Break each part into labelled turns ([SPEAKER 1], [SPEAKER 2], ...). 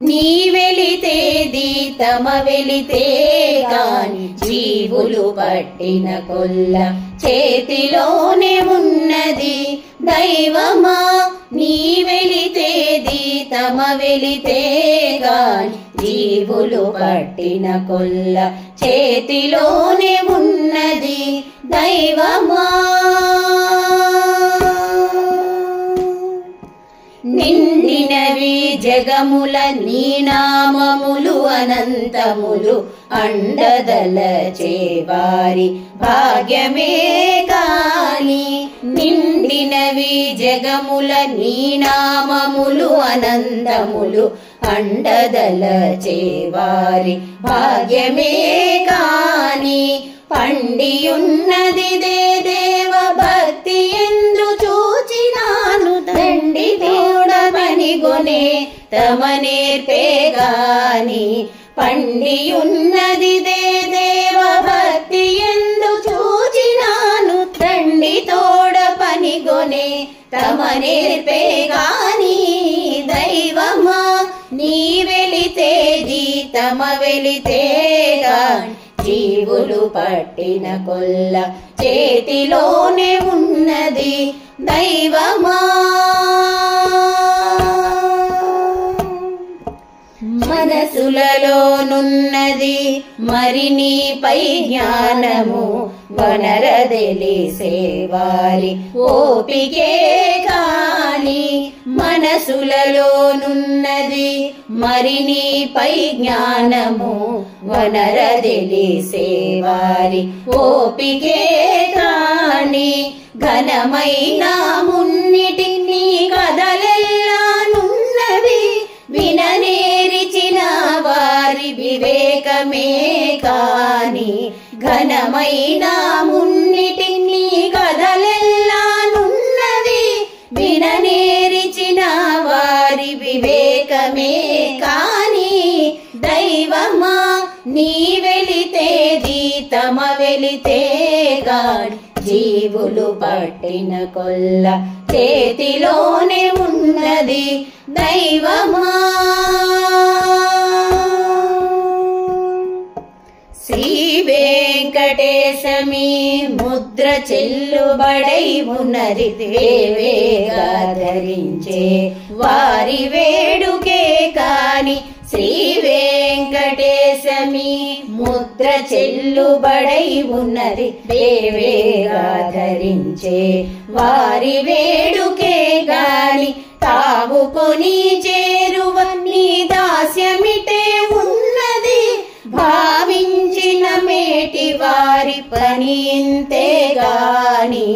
[SPEAKER 1] నీ వెలితేది తమ వెలితే గాని జీవులు పట్టిన కొల్ల చేతిలోనే ఉన్నది దైవమా. నీ వెలితేది తమ వెలితే గాని జీవులు పట్టిన కొల్ల చేతిలోనే ఉన్నది దైవమా. నిండినవి జగముల నీ నామములు అనంతములు అండదలచేవారి భాగ్యమే కాని. నిండినవి జగముల నీ నామములు అనంతములు అండదలచేవారి భాగ్యమే కాని. పండియున్నది దేవ భక్తి ఎందు చూచినాను దండి తోడమనిగొనే తమ నేర్పే గాని. పండియున్నది దేవ భక్తి ఎందు చూచినాను దండి తోడ పనిగొనే తమ నేర్పే గాని. దైవమా నీ వెలితేది తమ వెలితే గాని జీవులు పట్టిన కొల్ల చేతిలోనే ఉన్నది దైవమా. మనసులలోనున్నది మరి నీపై జ్ఞానము వనరదెలిసేవారి ఓపికే కాని. మనసులలోనున్నది మరి నీపై జ్ఞానము వనరదెలిసేవారి ఓపికే కాని. ఘనమైన మున్నిటిని కథలెల్లానున్నవి విననేరిచిన వారి వివేకమే కాని. ఘనమైన మున్నిటిని కథలెల్లానున్నవి విననేరిచిన వారి వివేకమే కాని. దైవమా నీ వెలితేది తమ వెలితే గాని జీవులు పట్టిన కొల్ల చేతిలోనే ఉన్నది దైవమా. శ్రీ వెంకటేశమి ముద్ర చెల్లుబడై ఉన్నది దేవేగా ధరించే వారి వేడుకే కాని. శ్రీ వెంకటేశమి ముద్ర చెల్లుబడై ఉన్నది దేవేగా ధరించే వారి వేడుకే గాని. తావుకొని చేరువ నీ దాస్యమిటే ఉన్నది భావించిన మేటి వారి పని ఇంతే గాని.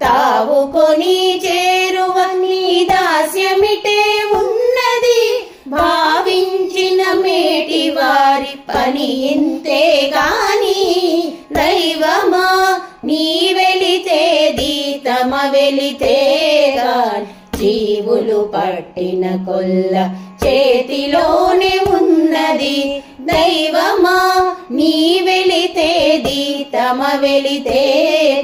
[SPEAKER 1] తావుకొని చేరువ నీ దాస్యమిటే ఉన్నది భావించిన మేటి వారి పని ఇంతే గాని. దైవమా నీ వెలితేది తమ వెలితే గాని జీవులు పట్టిన కొల్ల చేతిలోనే ఉన్నది దైవమా. నీ వెలితేది తమ వెలితే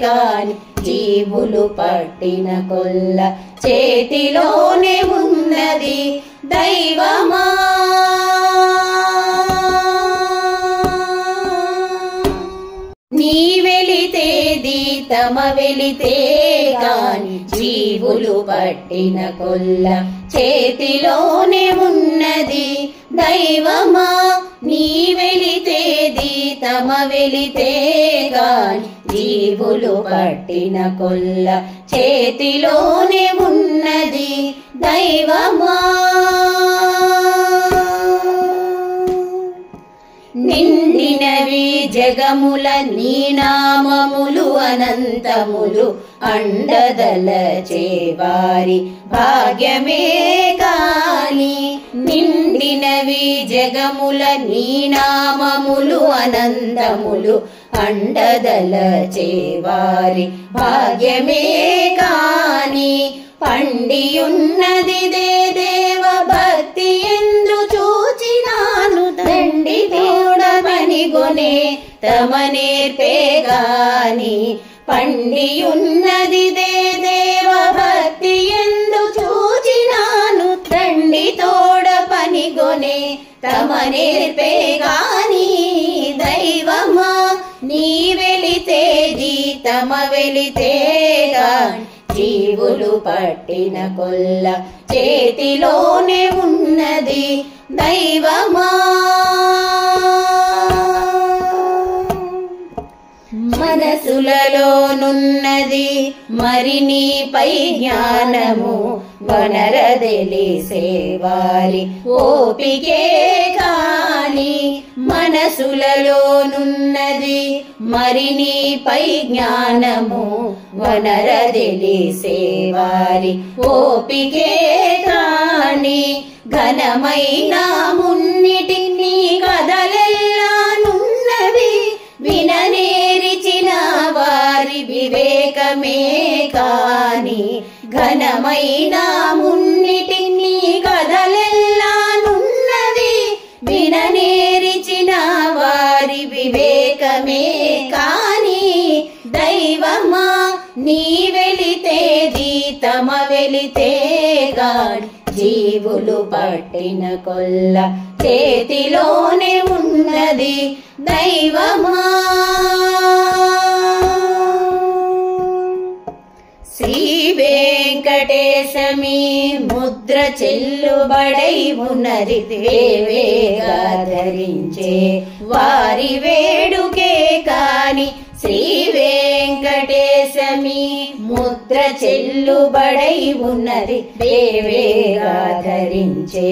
[SPEAKER 1] గాని జీవులు పట్టిన కొల్ల చేతిలోనే ఉన్నది దైవమా. నీ వెలితేది తమ వెలితే గాని జీవులు పట్టిన కొల్ల చేతిలోనే ఉన్నది దైవమా. నీ వెలితేది తమ వెలితే గాని జీవులు పట్టిన కొల్ల చేతిలోనే ఉన్నది దైవమా. నిండినవి జగముల నీ నామములు అనంతములు అండదలచేవారి భాగ్యమే కాని. నిండినవి జగముల నీ నామములు అనంతములు అండదలచేవారి భాగ్యమే కాని. పండియున్నది దేవ భక్తి ఎందు చూచినాను దండి తోడమనిగొనే తమ నేర్పే గాని. పండియున్నది దేవ భక్తి ఎందు చూచినాను దండి తోడ పనిగొనే తమ నేర్పే గాని దైవమా నీ వెలితే జీతమ వెలితే గాని జీవులు పట్టిన కొల్ల చేతిలోనే ఉన్నది దైవమా మనసులలోనున్నది మరి నీపై జ్ఞానము వనరదెలిసే వారి ఓపికే కాని మనసులలోనున్నది మరి నీపై జ్ఞానము వనరదెలిసే వారి ఓపికే కాని ఘనమైన మున్నిటిని కదలెల్లానున్నది విననేరిచిన వారి వివేకమే కాని ఘనమైన మున్నిటిని కదలెల్లానున్నది విననేరిచిన వారి వివేకమే కాని దైవమా నీ వెలితే జీతమ వెలితే గాని జీవులు పట్టిన కొల్ల చేతిలోనే ఉన్నది దైవమా శ్రీ వెంకటేశమి ముద్ర చెల్లుబడై ఉన్నది దేవేగా ధరించే వారి వేడుకే కాని శ్రీ వెంకటేశమి ముద్ర చెల్లుబడై ఉన్నది దేవేగా ధరించే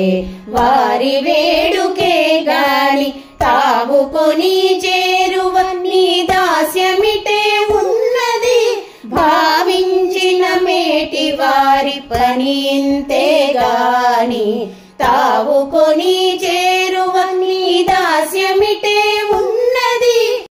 [SPEAKER 1] వారి వేడుకే గాని తావుకొని చేరువ నీ దాస్యమిటే ఉన్నది భావించిన మేటి వారి పని ఇంతే గాని తావుకొని